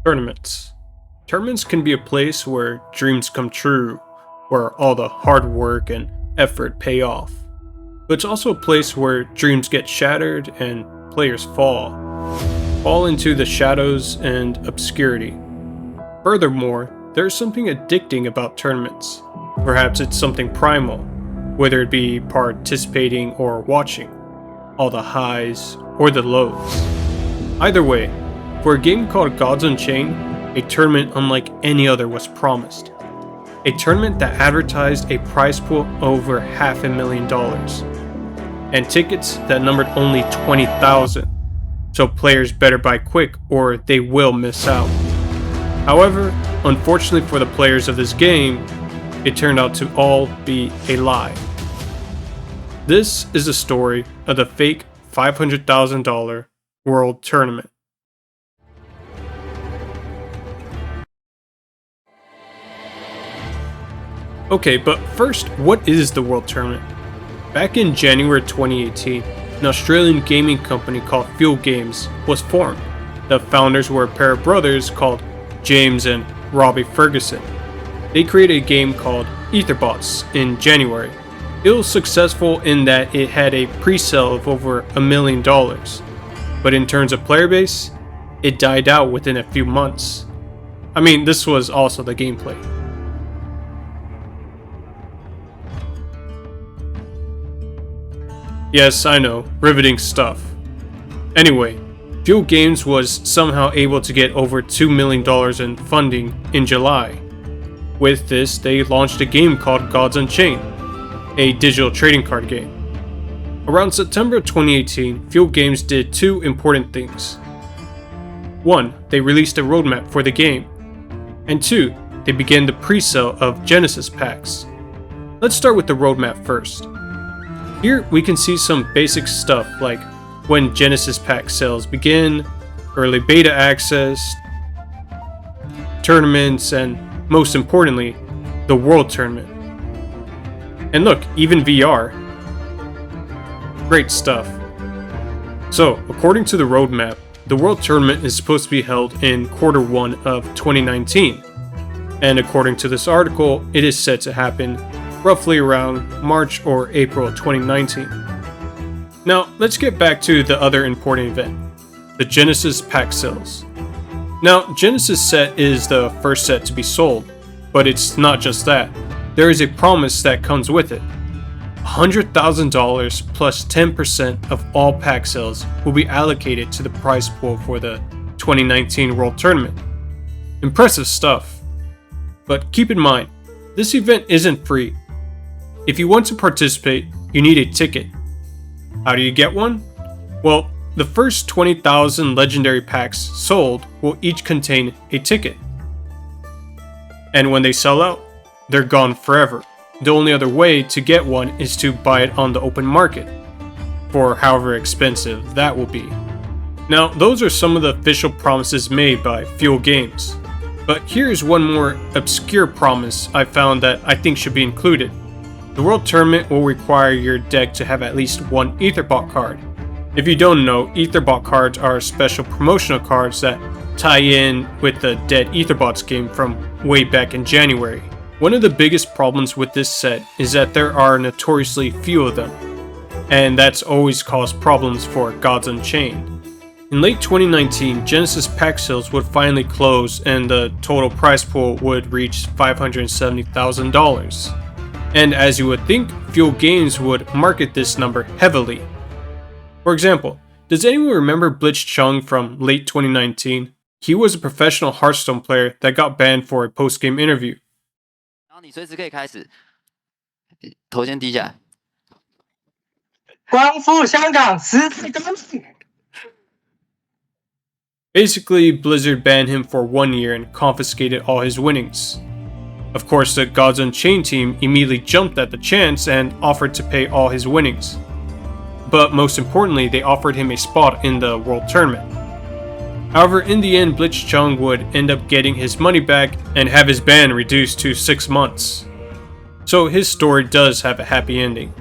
Tournaments. Tournaments can be a place where dreams come true, where all the hard work and effort pay off. But it's also a place where dreams get shattered and players fall into the shadows and obscurity. Furthermore, there's something addicting about tournaments. Perhaps it's something primal, whether it be participating or watching, all the highs or the lows. Either way, for a game called Gods Unchained, a tournament unlike any other was promised. A tournament that advertised a prize pool over $500,000, and tickets that numbered only 20,000, so players better buy quick or they will miss out. However, unfortunately for the players of this game, it turned out to all be a lie. This is the story of the fake $500,000 World Tournament. Okay, but first, what is the World Tournament? Back in January 2018, an Australian gaming company called Fuel Games was formed. The founders were a pair of brothers called James and Robbie Ferguson. They created a game called Etherbots in January. It was successful in that it had a pre-sale of over $1 million, but in terms of player base, it died out within a few months. I mean, this was also the gameplay. Yes, I know, riveting stuff. Anyway, Fuel Games was somehow able to get over $2 million in funding in July. With this, they launched a game called Gods Unchained, a digital trading card game. Around September 2018, Fuel Games did two important things. One, they released a roadmap for the game. And two, they began the pre-sale of Genesis packs. Let's start with the roadmap first. Here we can see some basic stuff like when Genesis pack sales begin, early beta access, tournaments, and most importantly, the World Tournament. And look, even VR. Great stuff. So, according to the roadmap, the World Tournament is supposed to be held in Q1 of 2019. And according to this article, it is set to happen roughly around March or April 2019. Now, let's get back to the other important event, the Genesis pack sales. Now, Genesis set is the first set to be sold, but it's not just that. There is a promise that comes with it. $100,000 plus 10% of all pack sales will be allocated to the prize pool for the 2019 World Tournament. Impressive stuff. But keep in mind, this event isn't free. If you want to participate, you need a ticket. How do you get one? Well, the first 20,000 legendary packs sold will each contain a ticket. And when they sell out, they're gone forever. The only other way to get one is to buy it on the open market, for however expensive that will be. Now, those are some of the official promises made by Fuel Games. But here's one more obscure promise I found that I think should be included. The World Tournament will require your deck to have at least one Etherbot card. If you don't know, Etherbot cards are special promotional cards that tie in with the Dead Etherbots game from way back in January. One of the biggest problems with this set is that there are notoriously few of them, and that's always caused problems for Gods Unchained. In late 2019, Genesis pack sales would finally close and the total prize pool would reach $570,000. And as you would think, Fuel Games would market this number heavily. For example, does anyone remember Blitz Chung from late 2019? He was a professional Hearthstone player that got banned for a post-game interview. Basically, Blizzard banned him for 1 year and confiscated all his winnings. Of course, the Gods Unchained team immediately jumped at the chance and offered to pay all his winnings. But most importantly, they offered him a spot in the World Tournament. However, in the end, Blitz Chung would end up getting his money back and have his ban reduced to 6 months. So his story does have a happy ending.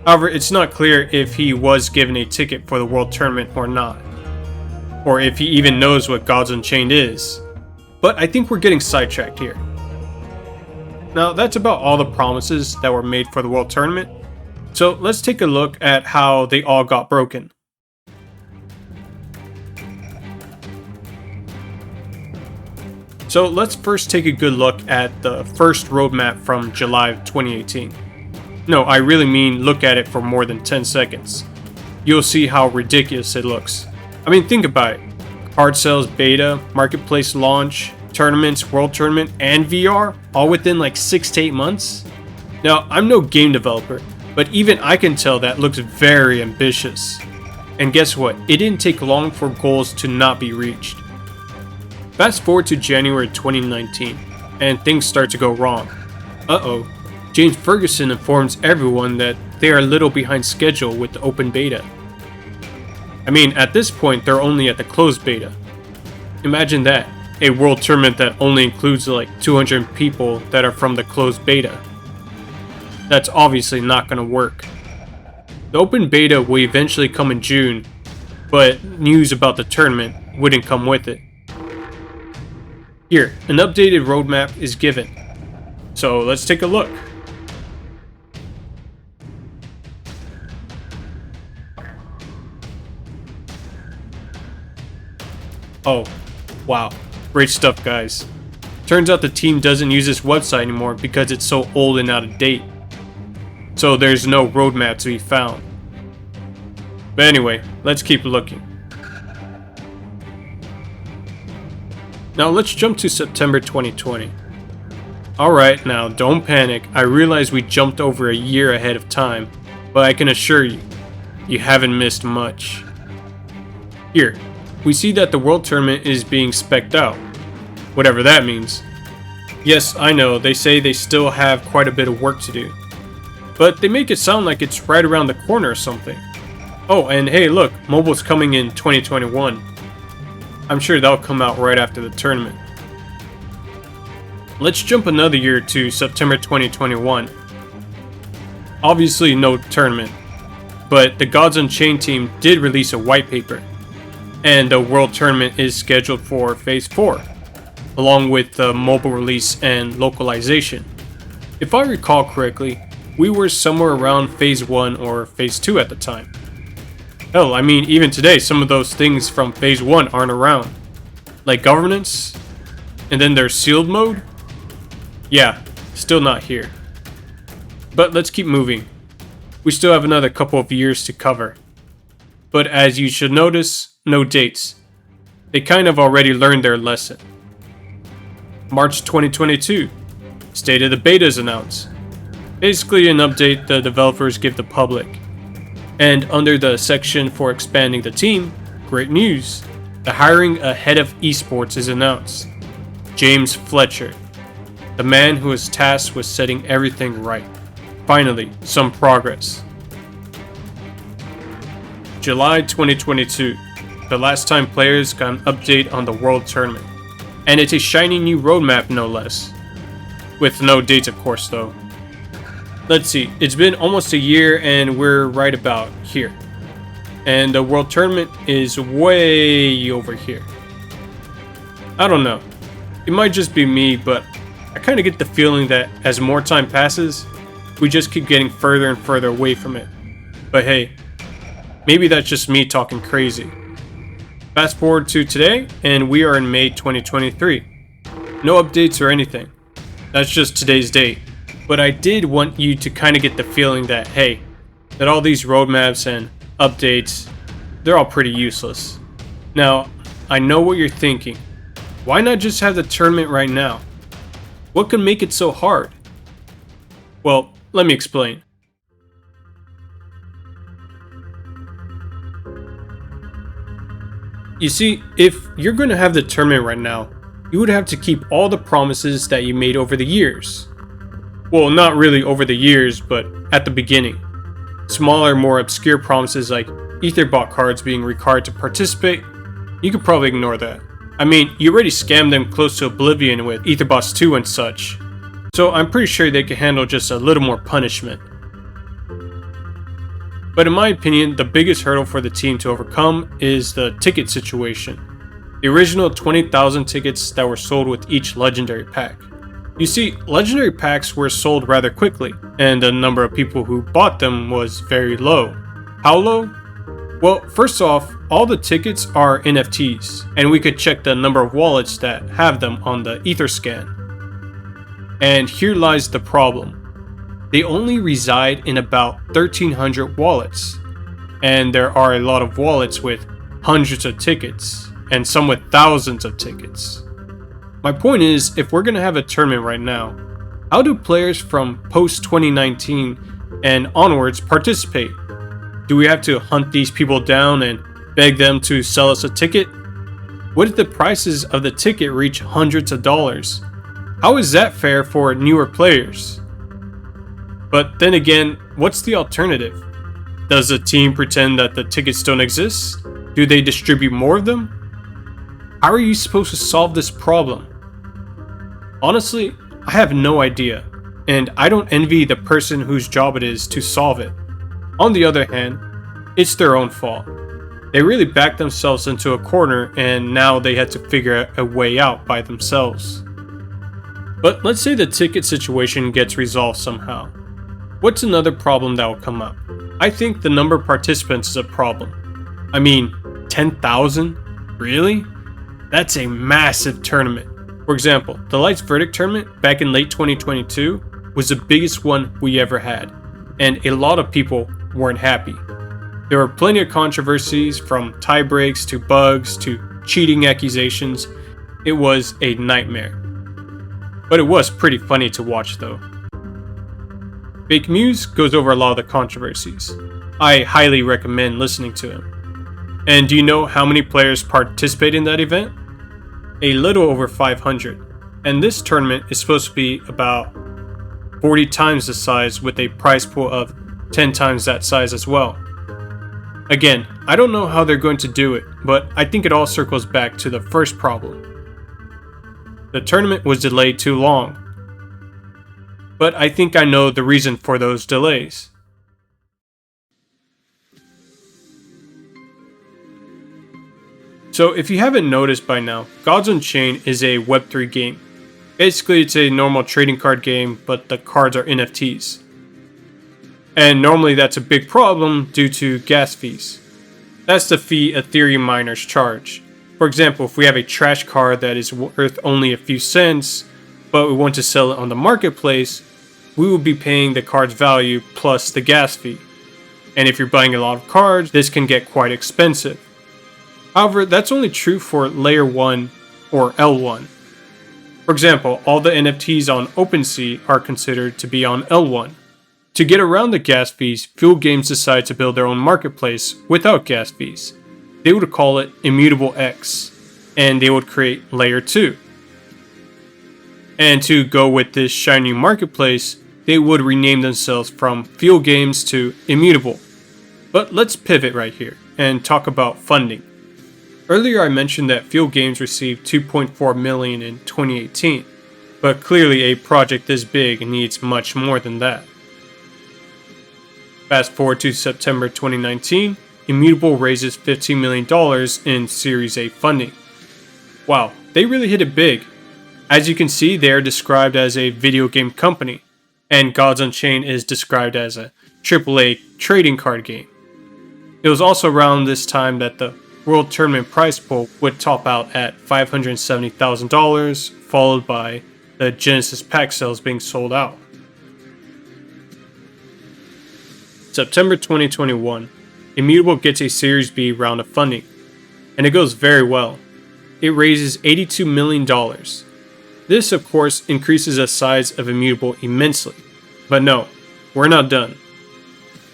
However, it's not clear if he was given a ticket for the World Tournament or not. or if he even knows what Gods Unchained is. But I think we're getting sidetracked here. Now that's about all the promises that were made for the World Tournament, so let's take a look at how they all got broken. So let's first take a good look at the first roadmap from July of 2018. No, I really mean look at it for more than 10 seconds. You'll see how ridiculous it looks. I mean, think about it. Hard sales beta, marketplace launch, tournaments, world tournament, and VR, all within like 6 to 8 months? Now, I'm no game developer, but even I can tell that looks very ambitious. And guess what? It didn't take long for goals to not be reached. Fast forward to January 2019, and things start to go wrong. Uh-oh. James Ferguson informs everyone that they are a little behind schedule with the open beta. I mean, at this point, they're only at the closed beta. Imagine that, a world tournament that only includes like 200 people that are from the closed beta. That's obviously not going to work. The open beta will eventually come in June, but news about the tournament wouldn't come with it. Here, an updated roadmap is given. So let's take a look. Oh, wow. Great stuff, guys. Turns out the team doesn't use this website anymore because it's so old and out of date. So there's no roadmap to be found. But anyway, let's keep looking. Now let's jump to September 2020. Alright, now don't panic. I realize we jumped over a year ahead of time, but I can assure you, you haven't missed much. Here, we see that the World Tournament is being spec'd out. Whatever that means. Yes, I know, they say they still have quite a bit of work to do. But they make it sound like it's right around the corner or something. Oh, and hey look, mobile's coming in 2021. I'm sure that'll come out right after the tournament. Let's jump another year to September 2021. Obviously no tournament, but the Gods Unchained team did release a white paper, and the World Tournament is scheduled for Phase 4, along with the mobile release and localization. If I recall correctly, we were somewhere around Phase 1 or Phase 2 at the time. Hell, I mean, even today, some of those things from Phase 1 aren't around. Like governance, and then there's sealed mode. Yeah, still not here. But let's keep moving. We still have another couple of years to cover. But as you should notice, no dates. They kind of already learned their lesson. March 2022. State of the beta is announced. Basically an update the developers give the public. And under the section for expanding the team, great news. The hiring a head of esports is announced. James Fletcher, the man who is tasked with setting everything right. Finally, some progress. July 2022, the last time players got an update on the World Tournament. And it's a shiny new roadmap no less. With no dates of course though. Let's see, it's been almost a year and we're right about here. And the World Tournament is way over here. I don't know. It might just be me, but I kind of get the feeling that as more time passes, we just keep getting further and further away from it. But hey, maybe that's just me talking crazy. Fast forward to today, and we are in May 2023. No updates or anything. That's just today's date. But I did want you to kind of get the feeling that, hey, that all these roadmaps and updates, they're all pretty useless. Now, I know what you're thinking. Why not just have the tournament right now? What could make it so hard? Well, let me explain. You see, if you're going to have the tournament right now, you would have to keep all the promises that you made over the years. Well, not really over the years, but at the beginning. Smaller, more obscure promises like Etherbot cards being required to participate, you could probably ignore that. I mean, you already scammed them close to oblivion with Etherbots 2 and such, so I'm pretty sure they can handle just a little more punishment. But in my opinion, the biggest hurdle for the team to overcome is the ticket situation. The original 20,000 tickets that were sold with each legendary pack. You see, legendary packs were sold rather quickly, and the number of people who bought them was very low. How low? Well, first off, all the tickets are NFTs, and we could check the number of wallets that have them on the Etherscan. And here lies the problem. They only reside in about 1,300 wallets, and there are a lot of wallets with hundreds of tickets, and some with thousands of tickets. My point is, if we're gonna have a tournament right now, how do players from post 2019 and onwards participate? Do we have to hunt these people down and beg them to sell us a ticket? What if the prices of the ticket reach hundreds of dollars? How is that fair for newer players? But then again, what's the alternative? Does the team pretend that the tickets don't exist? Do they distribute more of them? How are you supposed to solve this problem? Honestly, I have no idea, and I don't envy the person whose job it is to solve it. On the other hand, it's their own fault. They really backed themselves into a corner and now they had to figure a way out by themselves. But let's say the ticket situation gets resolved somehow. What's another problem that will come up? I think the number of participants is a problem. I mean, 10,000? Really? That's a massive tournament. For example, the Lights Verdict tournament back in late 2022 was the biggest one we ever had, and a lot of people weren't happy. There were plenty of controversies, from tie breaks to bugs to cheating accusations. It was a nightmare. But it was pretty funny to watch though. Fake Muse goes over a lot of the controversies. I highly recommend listening to him. And do you know how many players participate in that event? A little over 500. And this tournament is supposed to be about 40 times the size with a prize pool of 10 times that size as well. Again, I don't know how they're going to do it, but I think it all circles back to the first problem. The tournament was delayed too long. But I think I know the reason for those delays. So if you haven't noticed by now, Gods Unchained is a Web3 game. Basically, it's a normal trading card game, but the cards are NFTs. And normally that's a big problem due to gas fees. That's the fee Ethereum miners charge. For example, if we have a trash card that is worth only a few cents, but we want to sell it on the marketplace, we will be paying the card's value plus the gas fee. And if you're buying a lot of cards, this can get quite expensive. However, that's only true for Layer 1 or L1. For example, all the NFTs on OpenSea are considered to be on L1. To get around the gas fees, Fuel Games decided to build their own marketplace without gas fees. They would call it Immutable X, and they would create Layer 2. And to go with this shiny marketplace, they would rename themselves from Fuel Games to Immutable. But let's pivot right here and talk about funding. Earlier I mentioned that Fuel Games received $2.4 million in 2018, but clearly a project this big needs much more than that. Fast forward to September 2019, Immutable raises $15 million in Series A funding. Wow, they really hit it big. As you can see, they are described as a video game company, and Gods Unchained is described as a AAA trading card game. It was also around this time that the World Tournament prize pool would top out at $570,000, followed by the Genesis pack sales being sold out. September 2021, Immutable gets a Series B round of funding, and it goes very well. It raises $82 million. This, of course, increases the size of Immutable immensely. But no, we're not done.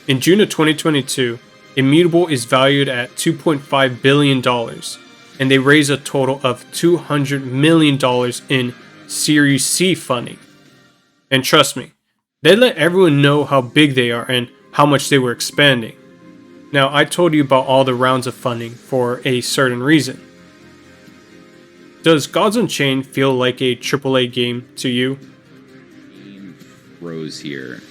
In June of 2022, Immutable is valued at $2.5 billion, and they raise a total of $200 million in Series C funding. And trust me, they let everyone know how big they are and how much they were expanding. Now, I told you about all the rounds of funding for a certain reason. Does Gods Unchained feel like a AAA game to you? Game froze here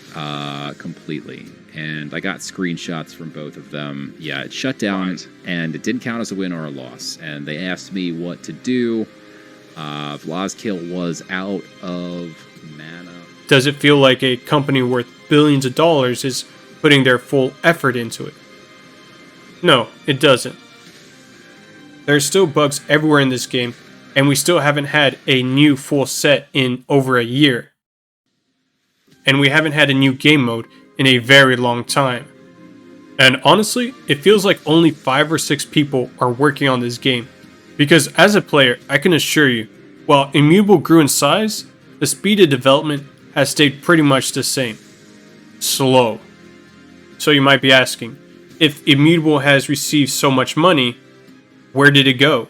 completely. and I got screenshots from both of them. Yeah, it shut down, and it didn't count as a win or a loss. And they asked me what to do. Vladskill was out of mana. Does it feel like a company worth billions of dollars is putting their full effort into it? No, it doesn't. There are still bugs everywhere in this game, and we still haven't had a new full set in over a year. And we haven't had a new game mode in a very long time. And honestly, it feels like only 5 or 6 people are working on this game. Because as a player, I can assure you, while Immutable grew in size, the speed of development has stayed pretty much the same. Slow. So you might be asking, if Immutable has received so much money, where did it go?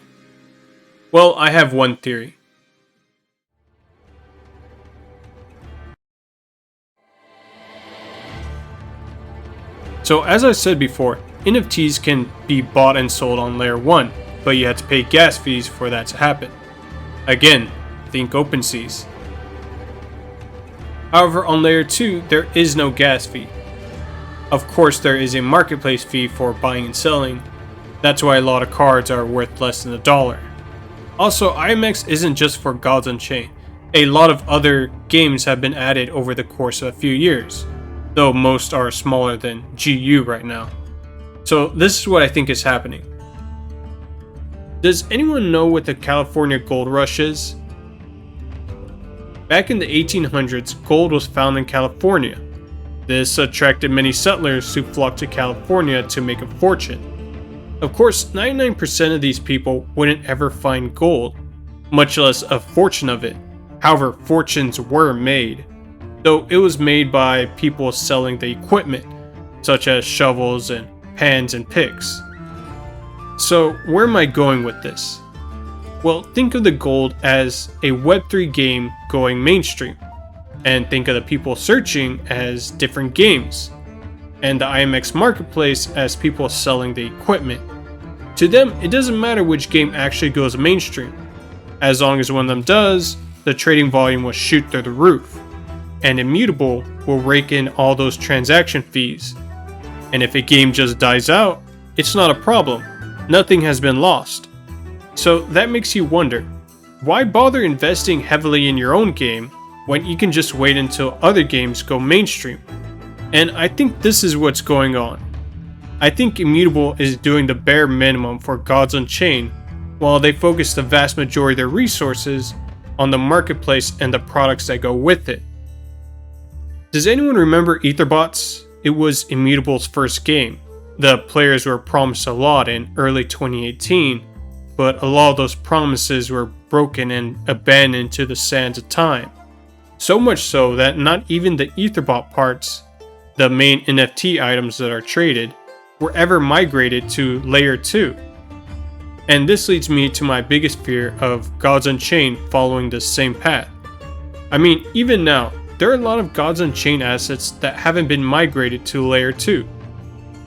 Well, I have one theory. So as I said before, NFTs can be bought and sold on Layer 1, but you have to pay gas fees for that to happen. Again, think OpenSeas. However, on Layer 2, there is no gas fee. Of course, there is a marketplace fee for buying and selling. That's why a lot of cards are worth less than $1. Also, IMX isn't just for Gods Unchained. A lot of other games have been added over the course of a few years, though most are smaller than GU right now. So this is what I think is happening. Does anyone know what the California Gold Rush is? Back in the 1800s, gold was found in California. This attracted many settlers who flocked to California to make a fortune. Of course, 99% of these people wouldn't ever find gold, much less a fortune of it. However, fortunes were made, though it was made by people selling the equipment, such as shovels and pans and picks. So where am I going with this? Well, think of the gold as a Web3 game going mainstream, and think of the people searching as different games, and the IMX marketplace as people selling the equipment. To them, it doesn't matter which game actually goes mainstream. As long as one of them does, the trading volume will shoot through the roof, and Immutable will rake in all those transaction fees. And if a game just dies out, it's not a problem. Nothing has been lost. So that makes you wonder, why bother investing heavily in your own game when you can just wait until other games go mainstream? And I think this is what's going on. I think Immutable is doing the bare minimum for Gods Unchained, while they focus the vast majority of their resources on the marketplace and the products that go with it. Does anyone remember Etherbots? It was Immutable's first game. The players were promised a lot in early 2018, but a lot of those promises were broken and abandoned to the sands of time. So much so that not even the Etherbot parts, the main NFT items that are traded, were ever migrated to Layer 2. And this leads me to my biggest fear of Gods Unchained following the same path. I mean, even now, there are a lot of Gods Unchained assets that haven't been migrated to Layer 2.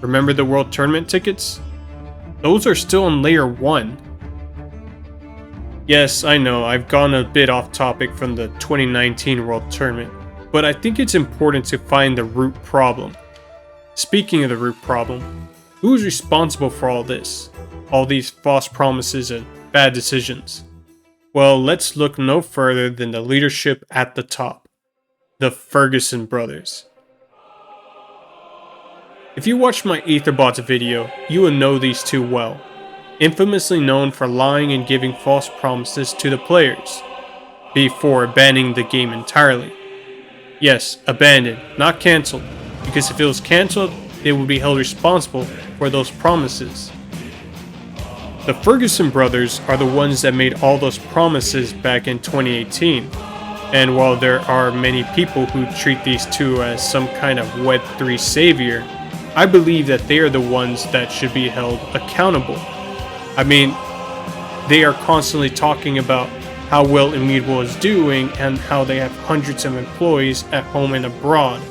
Remember the World Tournament tickets? Those are still on Layer 1. Yes, I know, I've gone a bit off topic from the 2019 World Tournament, but I think it's important to find the root problem. Speaking of the root problem, who is responsible for all this? All these false promises and bad decisions? Well, let's look no further than the leadership at the top. The Ferguson brothers. If you watched my Etherbots video, you will know these two well. Infamously known for lying and giving false promises to the players, before abandoning the game entirely. Yes, abandoned, not cancelled, because if it was cancelled, they would be held responsible for those promises. The Ferguson brothers are the ones that made all those promises back in 2018, and while there are many people who treat these two as some kind of Web3 savior, I believe that they are the ones that should be held accountable. I mean, they are constantly talking about how well Immutable is doing and how they have hundreds of employees at home and abroad.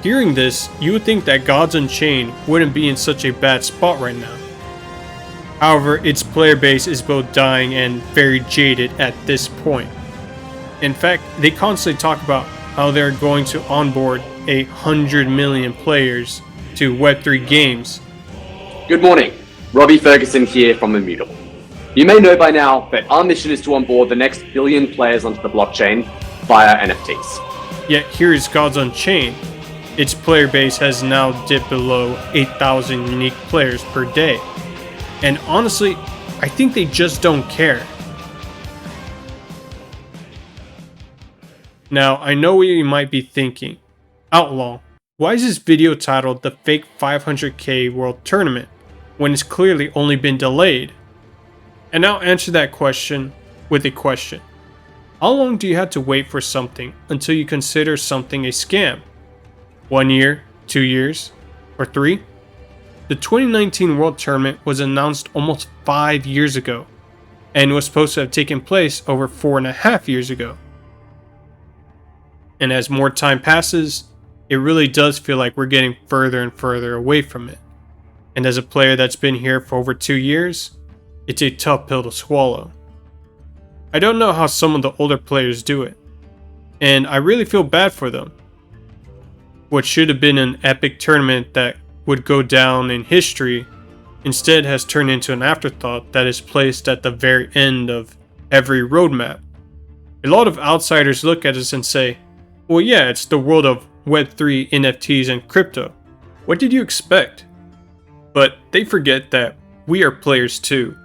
Hearing this, you would think that Gods Unchained wouldn't be in such a bad spot right now. However, its player base is both dying and very jaded at this point. In fact, they constantly talk about how they're going to onboard 100 million players to Web3 games. Good morning, Robbie Ferguson here from Immutable. You may know by now that our mission is to onboard the next billion players onto the blockchain via NFTs. Yet here's God's Unchained. Its player base has now dipped below 8,000 unique players per day. And honestly, I think they just don't care. Now, I know what you might be thinking. Outlaw, why is this video titled The Fake 500k World Tournament when it's clearly only been delayed? And I'll answer that question with a question. How long do you have to wait for something until you consider something a scam? 1 year, 2 years, or 3? The 2019 World Tournament was announced almost 5 years ago, and was supposed to have taken place over 4.5 years ago. And as more time passes, it really does feel like we're getting further and further away from it. And as a player that's been here for over 2 years, it's a tough pill to swallow. I don't know how some of the older players do it, and I really feel bad for them. What should have been an epic tournament that would go down in history instead has turned into an afterthought that is placed at the very end of every roadmap. A lot of outsiders look at us and say, well, yeah, it's the world of Web3, NFTs, and crypto. What did you expect? But they forget that we are players too.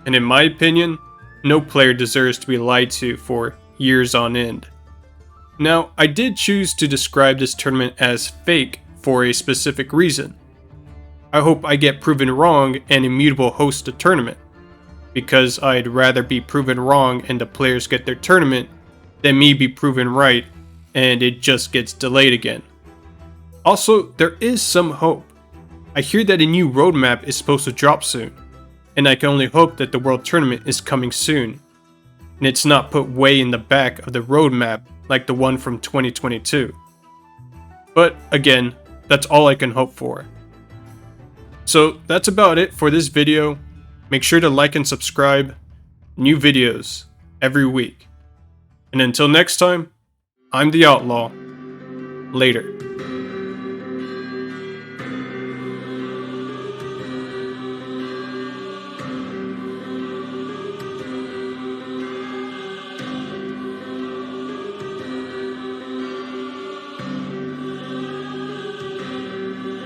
And in my opinion, no player deserves to be lied to for years on end. Now, I did choose to describe this tournament as fake for a specific reason. I hope I get proven wrong and Immutable hosts the tournament, because I'd rather be proven wrong and the players get their tournament than me be proven right and it just gets delayed again. Also, there is some hope. I hear that a new roadmap is supposed to drop soon, and I can only hope that the World Tournament is coming soon, and it's not put way in the back of the roadmap like the one from 2022. But again, that's all I can hope for. So that's about it for this video. Make sure to like and subscribe. New videos every week. And until next time, I'm the Outlaw. Later.